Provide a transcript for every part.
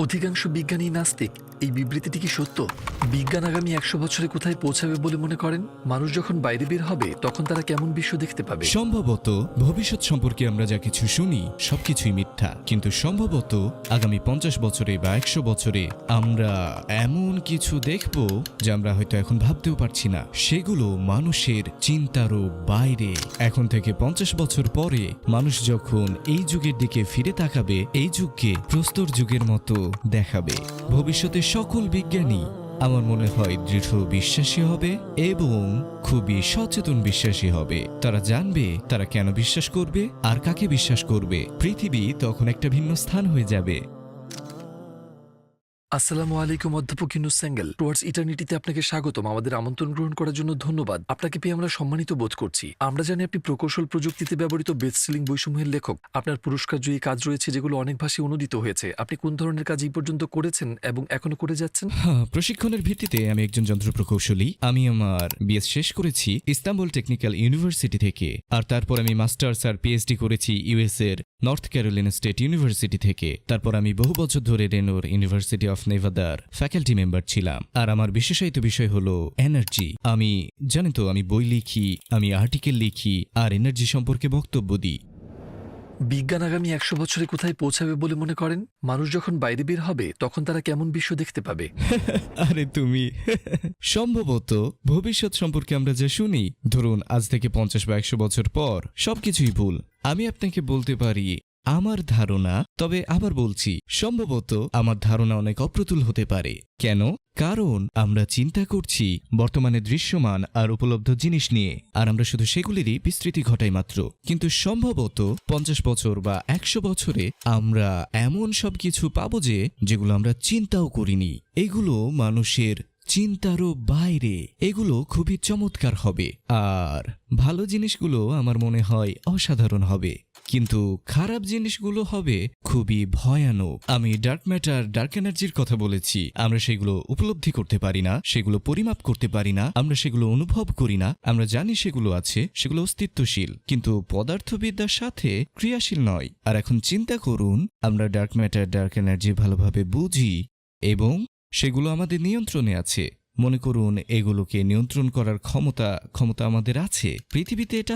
অধিকাংশ বিজ্ঞানী নাস্তিক। এই বিবৃতিটি কি সত্য? বিজ্ঞান আগামী 100 বছরে কোথায় পৌঁছাবে বলে মনে করেন? মানুষ যখন বাইরে বের হবে তখন তারা কেমন বিশ্ব দেখতে পাবে? সম্ভবত ভবিষ্যৎ সম্পর্কে আমরা যা কিছু শুনি সবকিছুই মিথ্যা, কিন্তু সম্ভবত আগামী 50 বছরে বা 100 বছরে আমরা এমন কিছু দেখব যা আমরা হয়তো এখন ভাবতেও পারছি না। সেগুলো মানুষের চিন্তারও বাইরে। এখন থেকে 50 বছর পরে মানুষ যখন এই যুগের দিকে ফিরে তাকাবে, এই যুগকে প্রস্তর যুগের মতো দেখাবে। ভবিষ্যতে সকল বিজ্ঞানী আমার মনে হয় দৃঢ় বিশ্বাসী হবে এবং খুবই সচেতন বিশ্বাসী হবে। তারা জানবে তারা কেন বিশ্বাস করবে আর কাকে বিশ্বাস করবে। পৃথিবী তখন একটা ভিন্ন স্থান হয়ে যাবে। আসসালামু আলাইকুম অধ্যাপক ইউনুস সেঙ্গেল। টুয়ার্ডস ইটার্নিটিতে আপনাকে স্বাগতম। আমাদের আমন্ত্রণ গ্রহণ করার জন্য ধন্যবাদ। আপনাকে পেয়ে আমরা সম্মানিত বোধ করছি। আমরা জানি আপনি প্রকৌশল প্রযুক্তিতে ব্যবহৃত বেস্ট সেলিং বইসমূহের লেখক। আপনার পুরস্কারজয়ী কাজ রয়েছে যেগুলো অনেক ভাষায় অনুদিত হয়েছে। আপনি কোন ধরনের কাজ এই পর্যন্ত করেছেন এবং এখনো করে যাচ্ছেন? প্রশিক্ষণের ভিত্তিতে আমি একজন যন্ত্র প্রকৌশলী। আমি আমার বিএস শেষ করেছি ইস্তাম্বুল টেকনিক্যাল ইউনিভার্সিটি থেকে, আর তারপর আমি মাস্টার্স আর পিএইচডি করেছি ইউএস এর নর্থ ক্যারোলিনা স্টেট ইউনিভার্সিটি থেকে। তারপর আমি বহু বছর ধরে রেনোর ইউনিভার্সিটি অফ নেভাদার ফ্যাকাল্টি মেম্বার ছিলাম। আর আমার বিশেষায়িত বিষয় হলো এনার্জি। আমি জানেন তো, আমি বই লিখি, আমি আর্টিকেল লিখি আর এনার্জি সম্পর্কে বক্তব্য দিই। বিজ্ঞান আগামী 100 বছরে কোথায় পৌঁছাবে বলে মনে করেন? মানুষ যখন বাইরে বের হবে তখন তারা কেমন বিশ্ব দেখতে পাবে? আরে তুমি সম্ভবত ভবিষ্যৎ সম্পর্কে আমরা যা শুনি, ধরুন আজ থেকে 50 বা 100 বছর পর সবকিছুই ভুল। আমি আপনাকে বলতে পারি আমার ধারণা, তবে আবার বলছি সম্ভবত আমার ধারণা অনেক অপ্রতুল হতে পারে। কেন? কারণ আমরা চিন্তা করছি বর্তমানে দৃশ্যমান আর উপলব্ধ জিনিস নিয়ে, আর আমরা শুধু সেগুলিরই বিস্তৃতি ঘটাই মাত্র। কিন্তু সম্ভবত 50 বছর বা 100 বছরে আমরা এমন সব কিছু পাবো যেগুলো আমরা চিন্তাও করিনি। এগুলো মানুষের চিন্তারও বাইরে। এগুলো খুবই চমৎকার হবে, আর ভালো জিনিসগুলো আমার মনে হয় অসাধারণ হবে, কিন্তু খারাপ জিনিসগুলো হবে খুবই ভয়ানক। আমি ডার্ক ম্যাটার, ডার্ক এনার্জির কথা বলেছি। আমরা সেগুলো উপলব্ধি করতে পারি না, সেগুলো পরিমাপ করতে পারি না, আমরা সেগুলো অনুভব করি না। আমরা জানি সেগুলো আছে, সেগুলো অস্তিত্বশীল, কিন্তু পদার্থবিদ্যার সাথে ক্রিয়াশীল নয়। আর এখন চিন্তা করুন, আমরা ডার্ক ম্যাটার, ডার্ক এনার্জি ভালোভাবে বুঝি এবং সেগুলো আমাদের নিয়ন্ত্রণে আছে। মনে করুন এগুলোকে নিয়ন্ত্রণ করার ক্ষমতা আমাদের আছে। পৃথিবীতে এটা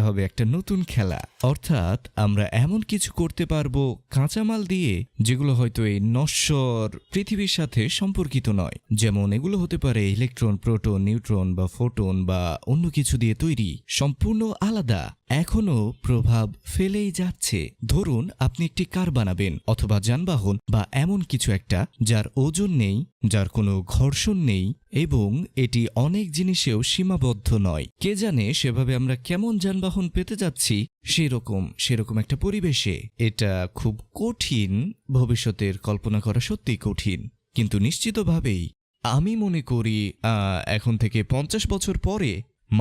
হবে একটা নতুন খেলা। অর্থাৎ আমরা এমন কিছু করতে পারবো কাঁচামাল দিয়ে যেগুলো হয়তো এই নশ্বর পৃথিবীর সাথে সম্পর্কিত নয়। যেমন এগুলো হতে পারে ইলেকট্রন, প্রোটন, নিউট্রন বা ফোটন বা অন্য কিছু দিয়ে তৈরি, সম্পূর্ণ আলাদা, এখনো প্রভাব ফেলেই যাচ্ছে। ধরুন আপনি একটি কার বানাবেন অথবা যানবাহন বা এমন কিছু একটা যার ওজন নেই, যার কোনো ঘর্ষণ নেই এবং এটি অনেক জিনিসেও সীমাবদ্ধ নয়। কে জানে সেভাবে আমরা কেমন যানবাহন পেতে যাচ্ছি, সেরকম একটা পরিবেশে। এটা খুব কঠিন, ভবিষ্যতের কল্পনা করা সত্যিই কঠিন, কিন্তু নিশ্চিতভাবেই আমি মনে করি এখন থেকে 50 বছর পরে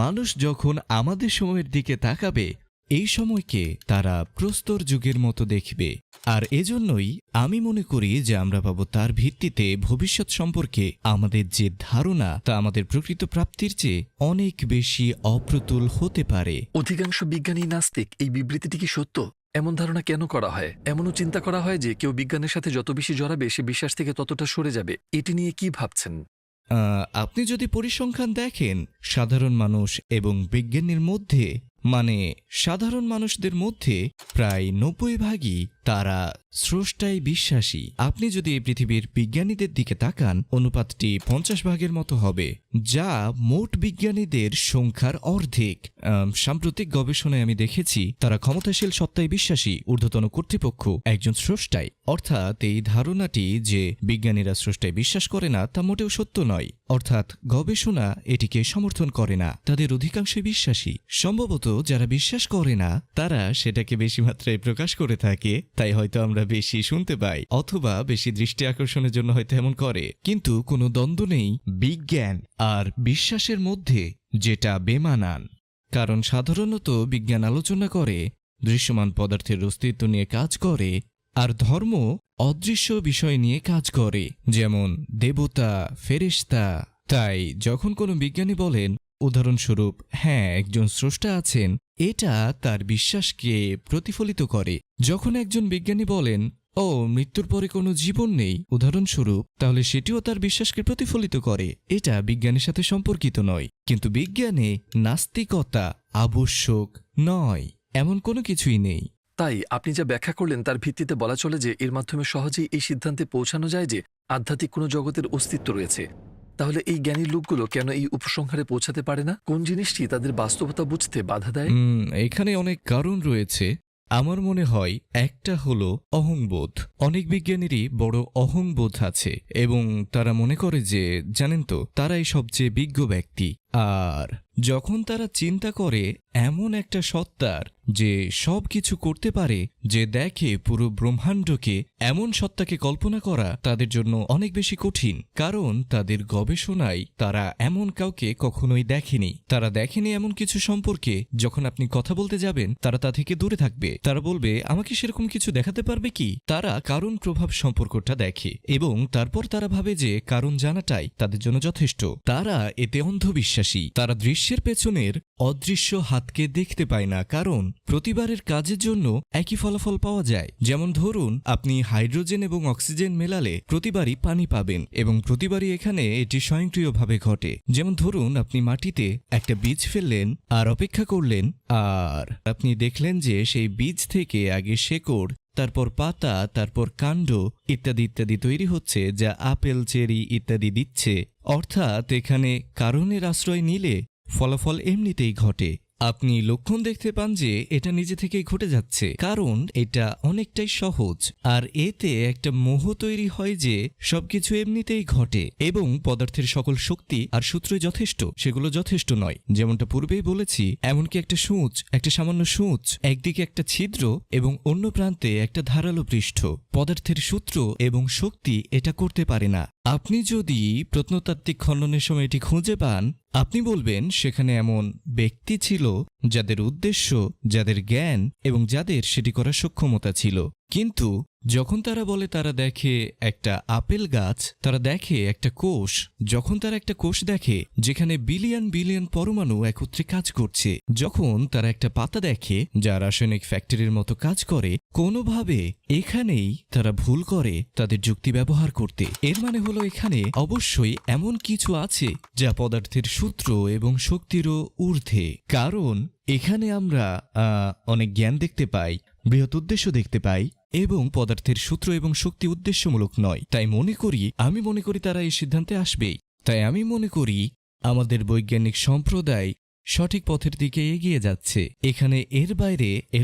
মানুষ যখন আমাদের সময়ের দিকে তাকাবে, এই সময়কে তারা প্রস্তর যুগের মতো দেখবে। আর এজন্যই আমি মনে করি যে আমরা পাবো তার ভিত্তিতে ভবিষ্যৎ সম্পর্কে আমাদের যে ধারণা তা আমাদের প্রকৃত প্রাপ্তির চেয়ে অনেক বেশি অপ্রতুল হতে পারে। অধিকাংশ বিজ্ঞানী নাস্তিক। এই বিবৃতিটি কি সত্য? এমন ধারণা কেন করা হয়? এমনও চিন্তা করা হয় যে কেউ বিজ্ঞানের সাথে যত বেশি জড়াবে সে বিশ্বাস থেকে ততটা সরে যাবে। এটি নিয়ে কি ভাবছেন? আপনি যদি পরিসংখ্যান দেখেন, সাধারণ মানুষ এবং বিজ্ঞানীর মধ্যে, মানে সাধারণ মানুষদের মধ্যে প্রায় 90 ভাগই তারা স্রষ্টায় বিশ্বাসী। আপনি যদি এই পৃথিবীর বিজ্ঞানীদের দিকে তাকান, অনুপাতটি 50 ভাগের মতো হবে, যা মোট বিজ্ঞানীদের সংখ্যার অর্ধেক। সাম্প্রতিক গবেষণায় আমি দেখেছি তারা ক্ষমতাশীল সত্তায় বিশ্বাসী, ঊর্ধ্বতন কর্তৃপক্ষ একজন স্রষ্টায়। অর্থাৎ এই ধারণাটি যে বিজ্ঞানীরা স্রষ্টায় বিশ্বাস করে না তা মোটেও সত্য নয়। অর্থাৎ গবেষণা এটিকে সমর্থন করে না, তাদের অধিকাংশই বিশ্বাসী। সম্ভবত যারা বিশ্বাস করে না তারা সেটাকে বেশি মাত্রায় প্রকাশ করে থাকে, তাই হয়তো আমরা বেশি শুনতে পাই, অথবা বেশি দৃষ্টি আকর্ষণের জন্য হয়তো এমন করে। কিন্তু কোনো দ্বন্দ্ব নেই বিজ্ঞান আর বিশ্বাসের মধ্যে, যেটা বেমানান। কারণ সাধারণত বিজ্ঞান আলোচনা করে, দৃশ্যমান পদার্থের অস্তিত্ব নিয়ে কাজ করে, আর ধর্ম অদৃশ্য বিষয় নিয়ে কাজ করে, যেমন দেবতা, ফেরেশতা। তাই যখন কোনো বিজ্ঞানী বলেন উদাহরণস্বরূপ হ্যাঁ একজন স্রষ্টা আছেন, এটা তার বিশ্বাসকে প্রতিফলিত করে। যখন একজন বিজ্ঞানী বলেন ও মৃত্যুর পরে কোনো জীবন নেই উদাহরণস্বরূপ, তাহলে সেটিও তার বিশ্বাসকে প্রতিফলিত করে। এটা বিজ্ঞানের সাথে সম্পর্কিত নয়, কিন্তু বিজ্ঞানে নাস্তিকতা আবশ্যক নয়, এমন কোনো কিছুই নেই। তাই আপনি যা ব্যাখ্যা করলেন তার ভিত্তিতে বলা চলে যে এর মাধ্যমে সহজেই এই সিদ্ধান্তে পৌঁছানো যায় যে আধ্যাত্মিক কোনো জগতের অস্তিত্ব রয়েছে। তাহলে এই জ্ঞানী লোকগুলো কেন এই উপসংহারে পৌঁছাতে পারে না? কোন জিনিসটি তাদের বাস্তবতা বুঝতে বাধা দেয়? এখানে অনেক কারণ রয়েছে। আমার মনে হয় একটা হলো অহংবোধ। অনেক বিজ্ঞানীরই বড় অহংবোধ আছে এবং তারা মনে করে যে জানেন তো তারাই সবচেয়ে বিজ্ঞ ব্যক্তি। আর যখন তারা চিন্তা করে এমন একটা সত্তার যে সব কিছু করতে পারে, যে দেখে পুরো ব্রহ্মাণ্ডকে, এমন সত্তাকে কল্পনা করা তাদের জন্য অনেক বেশি কঠিন, কারণ তাদের গবেষণায় তারা এমন কাউকে কখনোই দেখেনি। তারা দেখেনি এমন কিছু সম্পর্কে যখন আপনি কথা বলতে যাবেন তারা তা থেকে দূরে থাকবে। তারা বলবে আমাকে সেরকম কিছু দেখাতে পারবে কি? তারা কারণ প্রভাব সম্পর্কটা দেখে এবং তারপর তারা ভাবে যে কারণ জানাটাই তাদের জন্য যথেষ্ট। তারা এতে অন্ধবিশ্বাসী। তারা দৃশ্যের পেছনের অদৃশ্য হাতকে দেখতে পায় না, কারণ প্রতিবারের কাজের জন্য একই ফলাফল পাওয়া যায়। যেমন ধরুন আপনি হাইড্রোজেন এবং অক্সিজেন মেলালে প্রতিবারই পানি পাবেন এবং প্রতিবারই এখানে এটি স্বয়ংক্রিয়ভাবে ঘটে। যেমন ধরুন আপনি মাটিতে একটা বীজ ফেললেন আর অপেক্ষা করলেন, আর আপনি দেখলেন যে সেই বীজ থেকে আগে শেকড়, তারপর পাতা, তারপর কাণ্ড ইত্যাদি ইত্যাদি তৈরি হচ্ছে, যা আপেল, চেরি ইত্যাদি দিচ্ছে। অর্থাৎ এখানে কারণের আশ্রয় নিলে ফলাফল এমনিতেই ঘটে। আপনি লক্ষণ দেখতে পান যে এটা নিজে থেকেই ঘটে যাচ্ছে, কারণ এটা অনেকটাই সহজ। আর এতে একটা মোহ তৈরি হয় যে সবকিছু এমনিতেই ঘটে এবং পদার্থের সকল শক্তি আর সূত্রই যথেষ্ট, সেগুলো যথেষ্ট নয়। যেমনটা পূর্বেই বলেছি, এমনকি একটা সূঁচ, একটা সামান্য সূঁচ, একদিকে একটা ছিদ্র এবং অন্য প্রান্তে একটা ধারালো পৃষ্ঠ, পদার্থের সূত্র এবং শক্তি এটা করতে পারে না। আপনি যদি প্রত্নতাত্ত্বিক খননের সময় এটি খুঁজে পান, আপনি বলবেন সেখানে এমন ব্যক্তি ছিল যাদের উদ্দেশ্য, যাদের জ্ঞান এবং যাদের সেটি করার সক্ষমতা ছিল। কিন্তু যখন তারা বলে তারা দেখে একটা আপেল গাছ, তারা দেখে একটা কোষ, যখন তারা একটা কোষ দেখে যেখানে বিলিয়ন বিলিয়ন পরমাণু একত্রে কাজ করছে, যখন তারা একটা পাতা দেখে যা রাসায়নিক ফ্যাক্টরির মতো কাজ করে, কোনোভাবে এখানেই তারা ভুল করে তাদের যুক্তি ব্যবহার করতে। এর মানে হলো এখানে অবশ্যই এমন কিছু আছে যা পদার্থের সূত্র এবং শক্তিরও ঊর্ধ্বে, কারণ এখানে আমরা অনেক জ্ঞান দেখতে পাই, বৃহৎ উদ্দেশ্য দেখতে পাই এবং পদার্থের সূত্র এবং শক্তি উদ্দেশ্যমূলক নয়। তাই আমি মনে করি তারা এই সিদ্ধান্তে আসবেই। তাই আমি মনে করি আমাদের বৈজ্ঞানিক সম্প্রদায় সঠিক পথের দিকে এগিয়ে যাচ্ছে। এখানে এর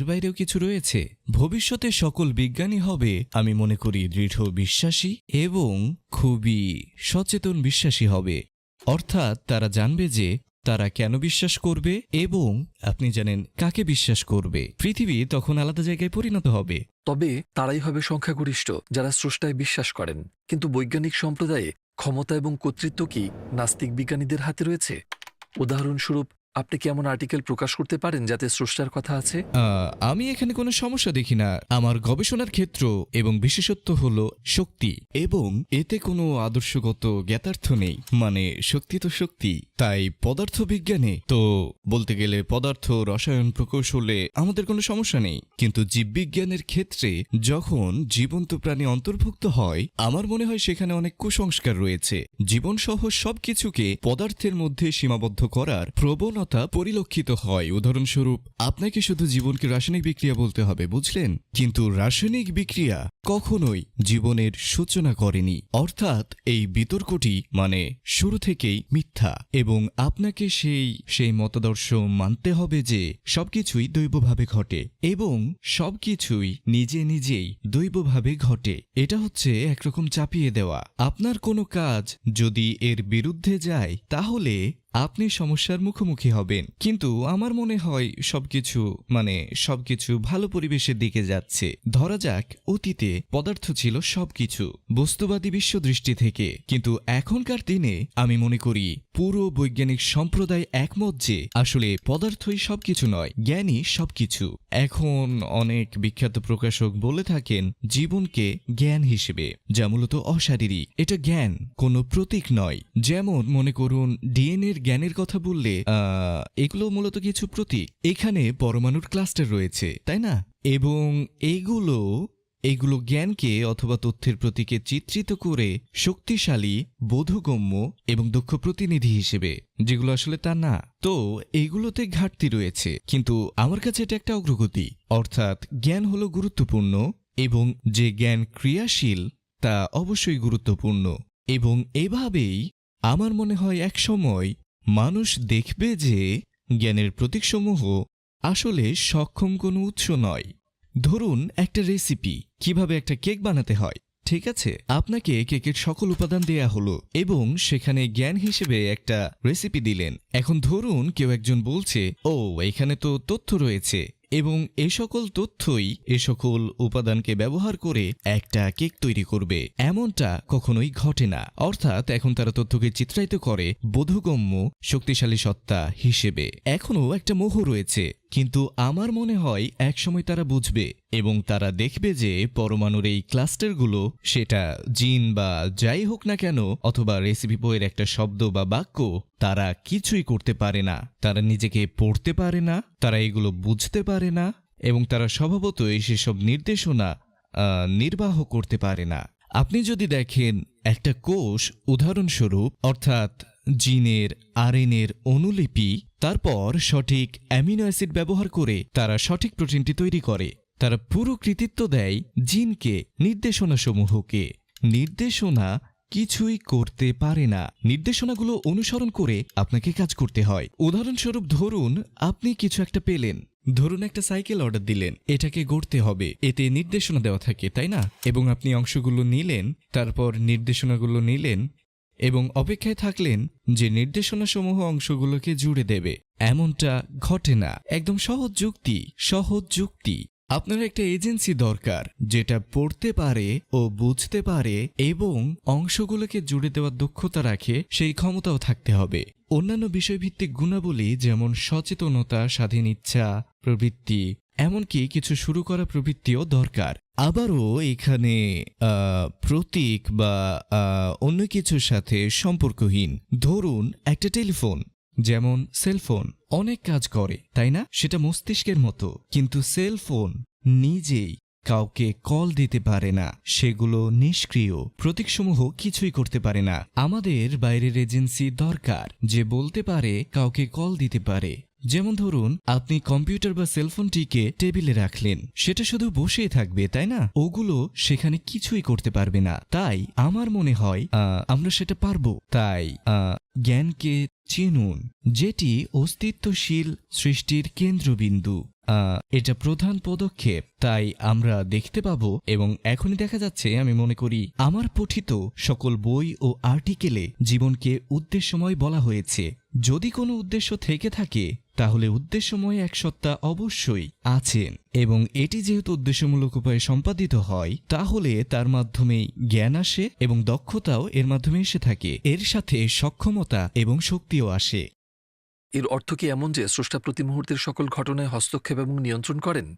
বাইরেও কিছু রয়েছে। ভবিষ্যতে সকল বিজ্ঞানী হবে, আমি মনে করি, দৃঢ় বিশ্বাসী এবং খুবই সচেতন বিশ্বাসী হবে। অর্থাৎ তারা জানবে যে তারা কেন বিশ্বাস করবে এবং আপনি জানেন কাকে বিশ্বাস করবে। পৃথিবী তখন আলাদা জায়গায় পরিণত হবে। তবে তারাই হবে সংখ্যাগরিষ্ঠ যারা স্রষ্টায় বিশ্বাস করেন। কিন্তু বৈজ্ঞানিক সম্প্রদায়ে ক্ষমতা এবং কর্তৃত্ব কি নাস্তিক বিজ্ঞানীদের হাতে রয়েছে? উদাহরণস্বরূপ আপনি কি এমন আর্টিকেল প্রকাশ করতে পারেন যাতে স্রষ্টার কথা আছে? আমি এখানে কোনো সমস্যা দেখি না। আমার গবেষণার ক্ষেত্র এবং বিশেষত্ব হলো শক্তি, এবং এতে কোনো আদর্শগত জ্ঞাতার্থ নেই। মানে শক্তি তো শক্তি। তাই পদার্থ বিজ্ঞানে তো বলতে গেলে পদার্থ, রসায়ন, প্রকৌশলে আমাদের কোনো সমস্যা নেই। কিন্তু জীববিজ্ঞানের ক্ষেত্রে যখন জীবন্ত প্রাণী অন্তর্ভুক্ত হয়, আমার মনে হয় সেখানে অনেক কুসংস্কার রয়েছে। জীবনসহ সবকিছুকে পদার্থের মধ্যে সীমাবদ্ধ করার প্রবণতা পরিলক্ষিত হয়। উদাহরণস্বরূপ, আপনাকে শুধু জীবনকে রাসায়নিক বিক্রিয়া বলতে হবে, বুঝলেন? কিন্তু রাসায়নিক বিক্রিয়া কখনোই জীবনের সূচনা করেনি। অর্থাৎ এই বিতর্কটি মানে শুরু থেকেই মিথ্যা, এবং আপনাকে সেই মতাদর্শ মানতে হবে যে সবকিছুই দৈবভাবে ঘটে এবং সবকিছুই নিজে নিজেই দৈবভাবে ঘটে। এটা হচ্ছে একরকম চাপিয়ে দেওয়া। আপনার কোনো কাজ যদি এর বিরুদ্ধে যায় তাহলে আপনি সমস্যার মুখোমুখি হবেন। কিন্তু আমার মনে হয় সবকিছু ভালো পরিবেশের দিকে যাচ্ছে। ধরা যাক অতীতে পদার্থ ছিল সবকিছু বস্তুবাদী বিশ্বদৃষ্টি থেকে, কিন্তু এখনকার দিনে আমি মনে করি পুরো বৈজ্ঞানিক সম্প্রদায় একমত যে আসলে পদার্থই সবকিছু নয়, জ্ঞানই সবকিছু। এখন অনেক বিখ্যাত প্রকাশক বলে থাকেন জীবনকে জ্ঞান হিসেবে, যা মূলত অশারীরিক। এটা জ্ঞান, কোনো প্রতীক নয়। যেমন মনে করুন ডিএনএ জ্ঞানের কথা বললে এগুলো মূলত কিছু প্রতীক। এখানে পরমাণুর ক্লাস্টার রয়েছে, তাই না? এবং এগুলো এইগুলো জ্ঞানকে অথবা তথ্যের প্রতীকে চিত্রিত করে শক্তিশালী, বোধগম্য এবং দক্ষ প্রতিনিধি হিসেবে, যেগুলো আসলে তা না। তো এইগুলোতে ঘাটতি রয়েছে, কিন্তু আমার কাছে এটা একটা অগ্রগতি। অর্থাৎ জ্ঞান হলো গুরুত্বপূর্ণ, এবং যে জ্ঞান ক্রিয়াশীল তা অবশ্যই গুরুত্বপূর্ণ। এবং এভাবেই আমার মনে হয় একসময় মানুষ দেখবে যে জ্ঞানের প্রতীকসমূহ আসলে সক্ষম কোনো উৎস নয়। ধরুন একটা রেসিপি, কিভাবে একটা কেক বানাতে হয়, ঠিক আছে? আপনাকে কেকের সকল উপাদান দেয়া হলো এবং সেখানে জ্ঞান হিসেবে একটা রেসিপি দিলেন। এখন ধরুন কেউ একজন বলছে, ও এখানে তো তথ্য রয়েছে, এবং এ সকল তথ্যই এ সকল উপাদানকে ব্যবহার করে একটা কেক তৈরি করবে। এমনটা কখনোই ঘটে না। অর্থাৎ এখন তারা তথ্যকে চিত্রায়িত করে বোধগম্য, শক্তিশালী সত্তা হিসেবে। এখনও একটা মোহ রয়েছে, কিন্তু আমার মনে হয় একসময় তারা বুঝবে এবং তারা দেখবে যে পরমাণুর এই ক্লাস্টারগুলো, সেটা জিন বা যাই হোক না কেন, অথবা রেসিপি বইয়ের একটা শব্দ বা বাক্য, তারা কিছুই করতে পারে না। তারা নিজেকে পড়তে পারে না, তারা এগুলো বুঝতে পারে না, এবং তারা স্বভাবতই সেসব নির্দেশনা নির্বাহ করতে পারে না। আপনি যদি দেখেন একটা কোষ, উদাহরণস্বরূপ, অর্থাৎ জিনের আরএনএর অনুলিপি, তারপর সঠিক অ্যামিনো অ্যাসিড ব্যবহার করে তারা সঠিক প্রোটিনটি তৈরি করে। তারা পুরো কৃতিত্ব দেয় জিনকে, নির্দেশনাসমূহকে। নির্দেশনা কিছুই করতে পারে না। নির্দেশনাগুলো অনুসরণ করে আপনাকে কাজ করতে হয়। উদাহরণস্বরূপ ধরুন আপনি কিছু একটা পেলেন, ধরুন একটা সাইকেল অর্ডার দিলেন, এটাকে গড়তে হবে, এতে নির্দেশনা দেওয়া থাকে, তাই না? এবং আপনি অংশগুলো নিলেন, তারপর নির্দেশনাগুলো নিলেন এবং অপেক্ষায় থাকলেন যে নির্দেশনাসমূহ অংশগুলোকে জুড়ে দেবে। এমনটা ঘটে না। একদম সহজ যুক্তি। আপনার একটা এজেন্সি দরকার যেটা পড়তে পারে ও বুঝতে পারে এবং অংশগুলোকে জুড়ে দেওয়ার দক্ষতা রাখে, সেই ক্ষমতাও থাকতে হবে। অন্যান্য বিষয়ভিত্তিক গুণাবলী যেমন সচেতনতা, স্বাধীন ইচ্ছা, প্রবৃত্তি, এমনকি কিছু শুরু করা প্রবৃত্তিও দরকার। আবারও এখানে প্রতীক বা অন্য কিছুর সাথে সম্পর্কহীন। ধরুন একটা টেলিফোন, যেমন সেলফোন, অনেক কাজ করে, তাই না? সেটা মস্তিষ্কের মতো, কিন্তু সেলফোন নিজেই কাউকে কল দিতে পারে না, সেগুলো নিষ্ক্রিয়, প্রতীকসমূহ কিছুই করতে পারে না। আমাদের বাইরের এজেন্সি দরকার যে বলতে পারে, কাউকে কল দিতে পারে। যেমন ধরুন আপনি কম্পিউটার বা সেলফোনটিকে টেবিলে রাখলেন, সেটা শুধু বসেই থাকবে, তাই না? ওগুলো সেখানে কিছুই করতে পারবে না। তাই আমার মনে হয় আমরা সেটা পারবো। তাই জ্ঞানকে চিনুন, যেটি অস্তিত্বশীল সৃষ্টির কেন্দ্রবিন্দু। এটা প্রধান পদক্ষেপ। তাই আমরা দেখতে পাবো, এবং এখনই দেখা যাচ্ছে, আমি মনে করি আমার পঠিত সকল বই ও আর্টিকেলে জীবনকে উদ্দেশ্যময় বলা হয়েছে। যদি কোনো উদ্দেশ্য থেকে থাকে, তাহলে উদ্দেশ্যময় এক সত্তা অবশ্যই আছেন, এবং এটি যেহেতু উদ্দেশ্যমূলক উপায়ে সম্পাদিত হয়, তাহলে তার মাধ্যমেই জ্ঞান আসে এবং দক্ষতাও এর মাধ্যমে এসে থাকে। এর সাথে সক্ষমতা এবং শক্তিও আসে। এর অর্থ কি এমন যে স্রষ্টা প্রতি মুহূর্তের সকল ঘটনায় হস্তক্ষেপ এবং নিয়ন্ত্রণ করেন?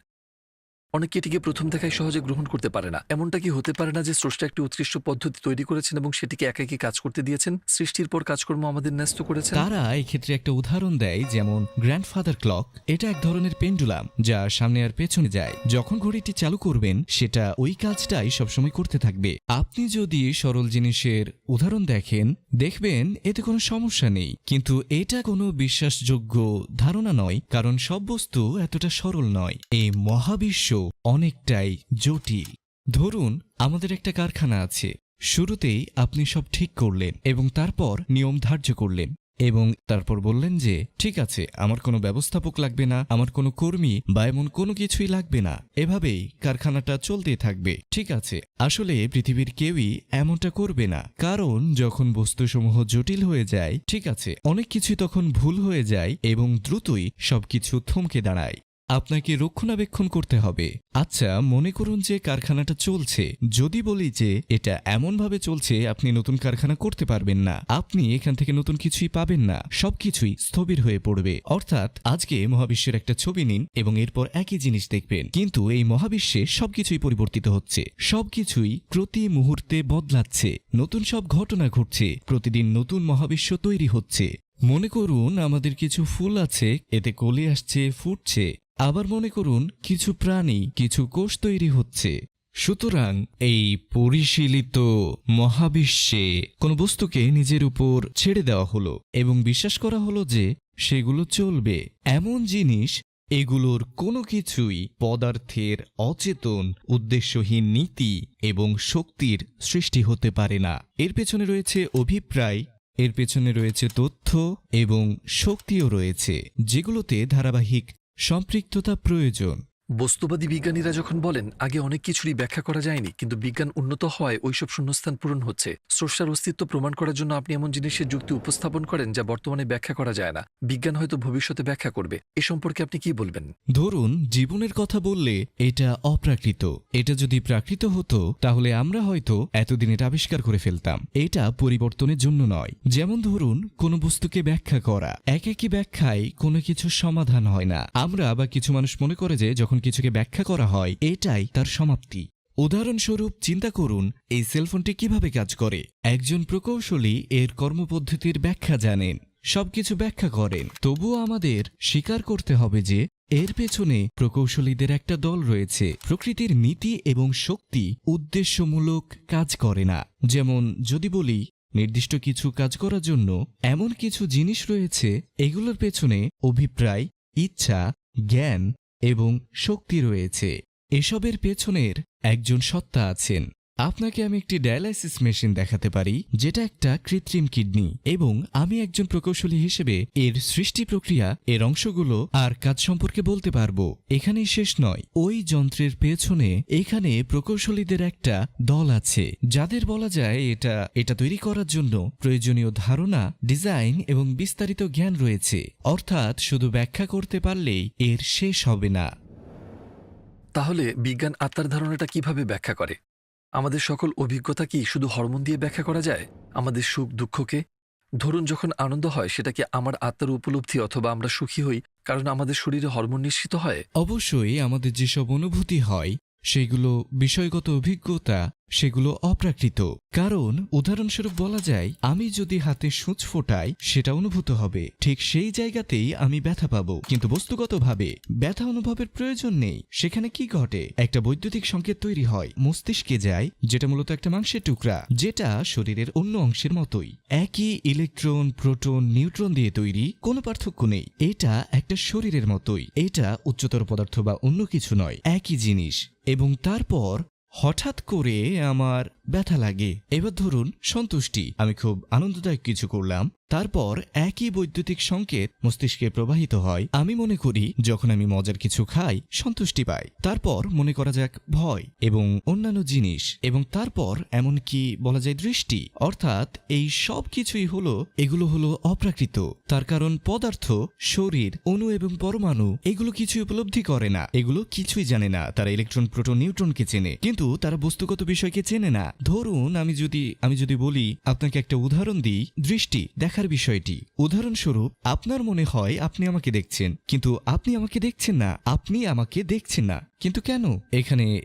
অনেকে এটিকে প্রথম দেখায় সহজে গ্রহণ করতে পারে না। এমনটা কি হতে পারে না যে স্রষ্টা একটি উৎকৃষ্ট পদ্ধতি তৈরি করেছেন এবং সেটিকে একাকী কাজ করতে দিয়েছেন, সৃষ্টির পর কাজকর্ম আমাদের ন্যস্ত করেছেন? তারা এক্ষেত্রে একটা উদাহরণ দেয়, যেমন গ্র্যান্ডফাদার ক্লক। এটা এক ধরনের পেন্ডুলাম যা সামনে আর পেছনে যায়। যখন ঘড়িটি চালু করবেন, সেটা ওই কাজটাই সবসময় করতে থাকবে। আপনি যদি সরল জিনিসের উদাহরণ দেখবেন এতে কোনো সমস্যা নেই, কিন্তু এটা কোনো বিশ্বাসযোগ্য ধারণা নয়, কারণ সব বস্তু এতটা সরল নয়। এই মহাবিশ্ব অনেকটাই জটিল। ধরুন আমাদের একটা কারখানা আছে। শুরুতেই আপনি সব ঠিক করলেন এবং তারপর নিয়ম ধার্য করলেন, এবং তারপর বললেন যে ঠিক আছে, আমার কোনো ব্যবস্থাপক লাগবে না, আমার কোনো কর্মী বা এমন কোনো কিছুই লাগবে না, এভাবেই কারখানাটা চলতেই থাকবে। ঠিক আছে, আসলে পৃথিবীর কেউই এমনটা করবে না, কারণ যখন বস্তুসমূহ জটিল হয়ে যায়, ঠিক আছে, অনেক কিছুই তখন ভুল হয়ে যায় এবং দ্রুতই সবকিছু থমকে দাঁড়ায়। আপনাকে রক্ষণাবেক্ষণ করতে হবে। আচ্ছা, মনে করুন যে কারখানাটা চলছে। যদি বলি যে এটা এমনভাবে চলছে আপনি নতুন কারখানা করতে পারবেন না, আপনি এখান থেকে নতুন কিছুই পাবেন না, সবকিছুই স্থবির হয়ে পড়বে। অর্থাৎ আজকে মহাবিশ্বের একটা ছবি নিন এবং এরপর একই জিনিস দেখবেন, কিন্তু এই মহাবিশ্বে সবকিছুই পরিবর্তিত হচ্ছে, সবকিছুই প্রতি মুহূর্তে বদলাচ্ছে, নতুন সব ঘটনা ঘটছে, প্রতিদিন নতুন মহাবিশ্ব তৈরি হচ্ছে। মনে করুন আমাদের কিছু ফুল আছে, এতে কলি আসছে, ফুটছে। আবার মনে করুন কিছু প্রাণী, কিছু কোষ তৈরি হচ্ছে। সুতরাং এই পরিশীলিত মহাবিশ্বে কোনো বস্তুকে নিজের উপর ছেড়ে দেওয়া হলো এবং বিশ্বাস করা হলো যে সেগুলো চলবে। এমন জিনিস, এগুলোর কোনো কিছুই পদার্থের অচেতন উদ্দেশ্যহীন নীতি এবং শক্তির সৃষ্টি হতে পারে না। এর পেছনে রয়েছে অভিপ্রায়, এর পেছনে রয়েছে তথ্য এবং শক্তিও রয়েছে, যেগুলোতে ধারাবাহিক সম্পৃক্ততা প্রয়োজন। বস্তুবাদী বিজ্ঞানীরা যখন বলেন আগে অনেক কিছুরই ব্যাখ্যা করা যায়নি, কিন্তু বিজ্ঞান উন্নত হওয়ায় ওইসব শূন্যস্থান পূরণ হচ্ছে। স্রষ্টার অস্তিত্ব প্রমাণ করার জন্য আপনি এমন জিনিসের যুক্তি উপস্থাপন করেন যা বর্তমানে ব্যাখ্যা করা যায় না। বিজ্ঞান হয়তো ভবিষ্যতে ব্যাখ্যা করবে। এ সম্পর্কে আপনি কি বলবেন? ধরুন, জীবনের কথা বললে এটা অপ্রাকৃত। এটা যদি প্রাকৃত হতো তাহলে আমরা হয়তো এতদিন এটা আবিষ্কার করে ফেলতাম। এটা পরিবর্তনের জন্য নয়। যেমন ধরুন, কোনো বস্তুকে ব্যাখ্যা করা, একই ব্যাখ্যায় কোনো কিছুর সমাধান হয় না। আমরা বা কিছু মানুষ মনে করে যে যখন কিছুকে ব্যাখ্যা করা হয় এটাই তার সমাপ্তি। উদাহরণস্বরূপ চিন্তা করুন, এই সেলফোনটি কিভাবে কাজ করে। একজন প্রকৌশলী এর কর্মপদ্ধতির ব্যাখ্যা জানেন, সবকিছু ব্যাখ্যা করেন, তবুও আমাদের স্বীকার করতে হবে যে এর পেছনে প্রকৌশলীদের একটা দল রয়েছে। প্রকৃতির নীতি এবং শক্তি উদ্দেশ্যমূলক কাজ করে না। যেমন যদি বলি, নির্দিষ্ট কিছু কাজ করার জন্য এমন কিছু জিনিস রয়েছে, এগুলোর পেছনে অভিপ্রায়, ইচ্ছা, জ্ঞান এবং শক্তি রয়েছে। এসবের পেছনের একজন সত্তা আছেন। আপনাকে আমি একটি ডায়ালাইসিস মেশিন দেখাতে পারি, যেটা একটা কৃত্রিম কিডনি, এবং আমি একজন প্রকৌশলী হিসেবে এর সৃষ্টি প্রক্রিয়া, এর অংশগুলো আর কাজ সম্পর্কে বলতে পারবো। এখানেই শেষ নয়, ওই যন্ত্রের পেছনে এখানে প্রকৌশলীদের একটা দল আছে, যাদের বলা যায় এটা তৈরি করার জন্য প্রয়োজনীয় ধারণা, ডিজাইন এবং বিস্তারিত জ্ঞান রয়েছে। অর্থাৎ শুধু ব্যাখ্যা করতে পারলেই এর শেষ হবে না। তাহলে বিজ্ঞান আত্মার ধারণাটা কিভাবে ব্যাখ্যা করে? আমাদের সকল অভিজ্ঞতা কি শুধু হরমোন দিয়ে ব্যাখ্যা করা যায়? আমাদের সুখ দুঃখকে, ধরুন যখন আনন্দ হয় সেটা কি আমার আত্মার উপলব্ধি, অথবা আমরা সুখী হই কারণ আমাদের শরীরে হরমোন নিঃসৃত হয়? অবশ্যই আমাদের যেসব অনুভূতি হয় সেগুলো বিষয়গত অভিজ্ঞতা, সেগুলো অপ্রাকৃত। কারণ উদাহরণস্বরূপ বলা যায়, আমি যদি হাতে সূচ ফোটাই সেটা অনুভূত হবে, ঠিক সেই জায়গাতেই আমি ব্যথা পাবো। কিন্তু বস্তুগতভাবে ব্যথা অনুভবের প্রয়োজন নেই। সেখানে কি ঘটে? একটা বৈদ্যুতিক সংকেত তৈরি হয়, মস্তিষ্কে যায়, যেটা মূলত একটা মাংসের টুকরা, যেটা শরীরের অন্য অংশের মতোই। একই ইলেকট্রন, প্রোটন, নিউট্রন দিয়ে তৈরি, কোনো পার্থক্য নেই। এটা একটা শরীরের মতোই। এটা উচ্চতর পদার্থ বা অন্য কিছু নয়, একই জিনিস। এবং তারপর হঠাৎ করে আমার ব্যথা লাগে। এবার ধরুন সন্তুষ্টি, আমি খুব আনন্দদায়ক কিছু করলাম, তারপর একই বৈদ্যুতিক সংকেত মস্তিষ্কে প্রবাহিত হয়। আমি মনে করি যখন আমি মজার কিছু খাই সন্তুষ্টি পাই। তারপর মনে করা যাক ভয় এবং অন্যান্য জিনিস, এবং তারপর এমনকি বলা যায় দৃষ্টি। অর্থাৎ এই সব কিছুই এগুলো হলো অপ্রাকৃত। তার কারণ পদার্থ, শরীর, অণু এবং পরমাণু এগুলো কিছুই উপলব্ধি করে না, এগুলো কিছুই জানে না। তারা ইলেকট্রন, প্রোটন, নিউট্রনকে চেনে, কিন্তু তারা বস্তুগত বিষয়কে চেনে না। ধরুন আমি যদি বলি, আপনাকে একটা উদাহরণ দিই, দৃষ্টি, দেখার বিষয়টি। উদাহরণস্বরূপ আপনার মনে হয় আপনি আমাকে দেখছেন, কিন্তু আপনি আমাকে দেখছেন না। আপনি আমাকে দেখছেন না, কিন্তু কেন?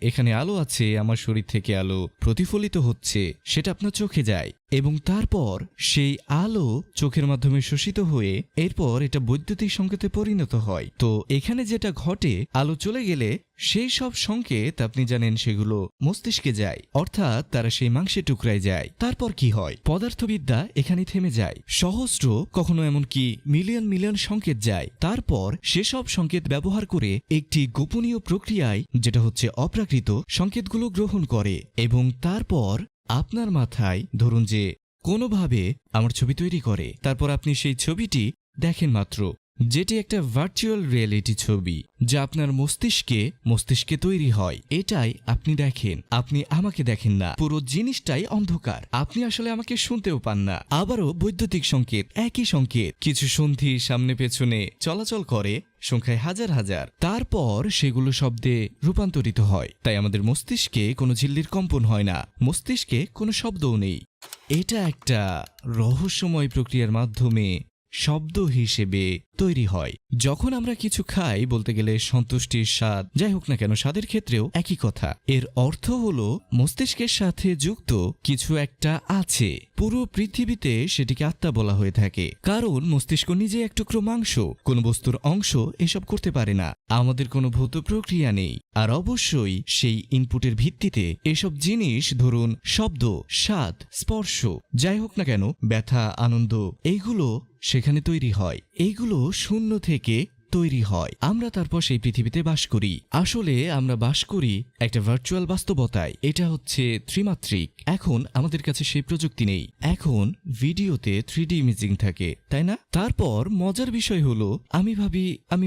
এখানে আলো আছে, আমার শরীর থেকে আলো প্রতিফলিত হচ্ছে, সেটা আপনার চোখে যায়, এবং তারপর সেই আলো চোখের মাধ্যমে শোষিত হয়ে এরপর এটা বৈদ্যুতিক সংকেতে পরিণত হয়। তো এখানে যেটা ঘটে, আলো চলে গেলে সেই সব সংকেত আপনি জানেন সেগুলো মস্তিষ্কে যায়, অর্থাৎ তারা সেই মাংসের টুকরায় যায়। তারপর কি হয়? পদার্থবিদ্যা এখানে থেমে যায়। সহস্র, কখনো এমনকি মিলিয়ন মিলিয়ন সংকেত যায়। তারপর সেসব সংকেত ব্যবহার করে একটি গোপনীয় প্রক্রিয়ায়, যেটা হচ্ছে অপ্রাকৃত, সংকেতগুলো গ্রহণ করে, এবং তারপর আপনার মাথায় ধরুন যে কোনোভাবে আমার ছবি তৈরি করে। তারপর আপনি সেই ছবিটি দেখেন মাত্র, যেটি একটা ভার্চুয়াল রিয়েলিটি ছবি, যা আপনার মস্তিষ্কে তৈরি হয়। এটাই আপনি দেখেন, আপনি আমাকে দেখেন না। পুরো জিনিসটাই অন্ধকার, আপনি আসলে আমাকে শুনতেও পান না। আবারও বৈদ্যুতিক সংকেত, একই সংকেত, কিছু সন্ধি সামনে পেছনে চলাচল করে সংখ্যায় হাজার হাজার, তারপর সেগুলো শব্দে রূপান্তরিত হয়। তাই আমাদের মস্তিষ্কে কোনো ঝিল্লির কম্পন হয় না, মস্তিষ্কে কোনো শব্দও নেই। এটা একটা রহস্যময় প্রক্রিয়ার মাধ্যমে শব্দ হিসেবে তৈরি হয়। যখন আমরা কিছু খাই, বলতে গেলে সন্তুষ্টির স্বাদ, যাই হোক না কেন স্বাদের ক্ষেত্রেও একই কথা। এর অর্থ হলো মস্তিষ্কের সাথে যুক্ত কিছু একটা আছে। পুরো পৃথিবীতে সেটিকে আত্মা বলা হয়ে থাকে, কারণ মস্তিষ্ক নিজে এক টুকরো মাংস, কোন বস্তুর অংশ এসব করতে পারে না। আমাদের কোনো ভৌত প্রক্রিয়া নেই, আর অবশ্যই সেই ইনপুটের ভিত্তিতে এসব জিনিস, ধরুন শব্দ, স্বাদ, স্পর্শ, যাই হোক না কেন, ব্যথা, আনন্দ, এইগুলো সেখানে তৈরি হয়। এইগুলো শূন্য থেকে তৈরি হয়। আমরা তারপর সেই পৃথিবীতে বাস করি। আসলে আমরা বাস করি একটা ভার্চুয়াল বাস্তবতায়। এটা হচ্ছে ত্রিমাত্রিক। এখন আমাদের কাছে সেই প্রযুক্তি নেই। এখন ভিডিওতে 3D ইমেজিং থাকে, তাই না? তারপর মজার বিষয় হলো, আমি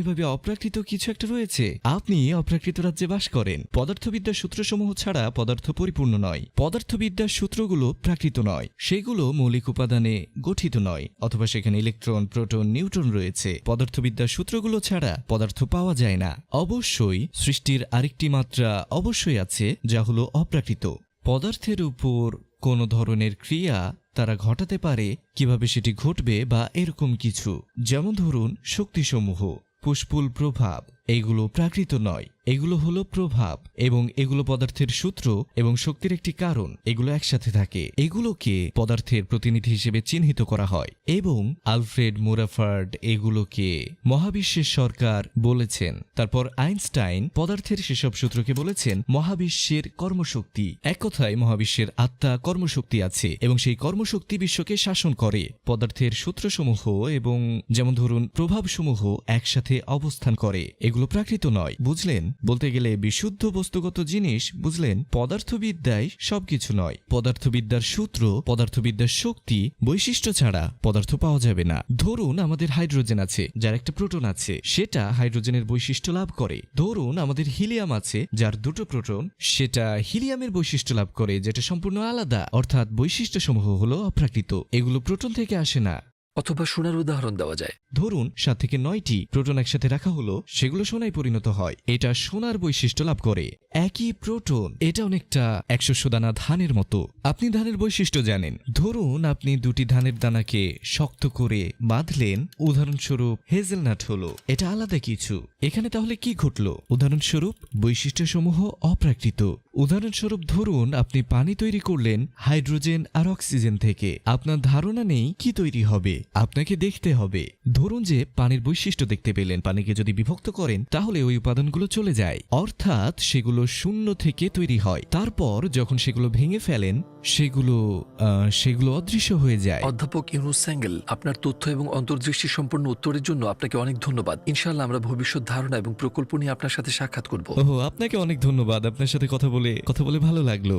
ভাবি অপ্রাকৃত কিছু একটা রয়েছে। আপনি অপ্রাকৃত রাজ্যে বাস করেন। পদার্থবিদ্যার সূত্রসমূহ ছাড়া পদার্থ পরিপূর্ণ নয়। পদার্থবিদ্যার সূত্রগুলো প্রাকৃত নয়, সেগুলো মৌলিক উপাদানে গঠিত নয়, অথবা সেখানে ইলেকট্রন, প্রোটন, নিউট্রন রয়েছে। পদার্থবিদ্যার সূত্রগুলো ছাড়া পদার্থ পাওয়া যায় না। অবশ্যই সৃষ্টির আরেকটি মাত্রা অবশ্যই আছে, যা হলো অপ্রাকৃত। পদার্থের উপর কোনো ধরনের ক্রিয়া তারা ঘটাতে পারে, কিভাবে সেটি ঘটবে বা এরকম কিছু। যেমন ধরুন শক্তিসমূহ, পুষ্পুল প্রভাব, এইগুলো প্রাকৃত নয়, এগুলো হলো প্রভাব, এবং এগুলো পদার্থের সূত্র এবং শক্তির একটি কারণ। এগুলো একসাথে থাকে, এগুলোকে পদার্থের প্রতিনিধি হিসেবে চিহ্নিত করা হয়। এবং আলফ্রেড মোরাফার্ড এগুলোকে মহাবিশ্বের সরকার বলেছেন। তারপর আইনস্টাইন পদার্থের সেসব সূত্রকে বলেছেন মহাবিশ্বের কর্মশক্তি। এক কথায় মহাবিশ্বের আত্মা কর্মশক্তি আছে, এবং সেই কর্মশক্তি বিশ্বকে শাসন করে। পদার্থের সূত্রসমূহ এবং যেমন ধরুন প্রভাবসমূহ একসাথে অবস্থান করে। এগুলো প্রাকৃত নয়, বুঝলেন? বলতে গেলে বিশুদ্ধ বস্তুগত জিনিস, বুঝলেন? পদার্থবিদ্যায় সবকিছু নয়। পদার্থবিদ্যার সূত্র, পদার্থবিদ্যার শক্তি, বৈশিষ্ট্য ছাড়া পদার্থ পাওয়া যাবে না। ধরুন আমাদের হাইড্রোজেন আছে, যার একটা প্রোটন আছে, সেটা হাইড্রোজেনের বৈশিষ্ট্য লাভ করে। ধরুন আমাদের হিলিয়াম আছে, যার দুটো প্রোটন, সেটা হিলিয়ামের বৈশিষ্ট্য লাভ করে, যেটা সম্পূর্ণ আলাদা। অর্থাৎ বৈশিষ্ট্যসমূহ হলো অপ্রাকৃত, এগুলো প্রোটন থেকে আসে না। অথবা সোনার উদাহরণ দেওয়া যায়। ধরুন 7 থেকে 9টি প্রোটন একসাথে রাখা হলো, সেগুলো সোনায় পরিণত হয়। এটা সোনার বৈশিষ্ট্য লাভ করে। একই প্রোটন, এটা অনেকটা 100 দানা ধানের মতো। আপনি ধানের বৈশিষ্ট্য জানেন। ধরুন আপনি 2টি ধানের দানাকে শক্ত করে বাঁধলেন, উদাহরণস্বরূপ হেজেলনাট হলো। এটা আলাদা কিছু। এখানে তাহলে কি ঘটলো? উদাহরণস্বরূপ বৈশিষ্ট্যসমূহ অপ্রাকৃত। উদাহরণস্বরূপ ধরুন আপনি পানি তৈরি করলেন হাইড্রোজেন আর অক্সিজেন থেকে। আপনার ধারণা নেই কি তৈরি হবে, আপনাকে দেখতে হবে। ধরুন যে পানির বৈশিষ্ট্য দেখতে পেলেন, পানিকে যদি বিভক্ত করেন তাহলে ওই উপাদানগুলো চলে যায়, অর্থাৎ সেগুলো শূন্য থেকে তৈরি হয়। তারপর যখন সেগুলো ভেঙে ফেলেন, সেগুলো অদৃশ্য হয়ে যায়। অধ্যাপক ইউনুস সেঙ্গেল, আপনার তথ্য এবং অন্তর্দৃষ্টি সম্পন্ন উত্তরের জন্য আপনাকে অনেক ধন্যবাদ। ইনশাআল্লাহ আমরা ভবিষ্যৎ ধারণা এবং প্রকল্প নিয়ে আপনার সাথে সাক্ষাৎ করব। ওহ, আপনাকে অনেক ধন্যবাদ। আপনার সাথে কথা বলে ভালো লাগলো।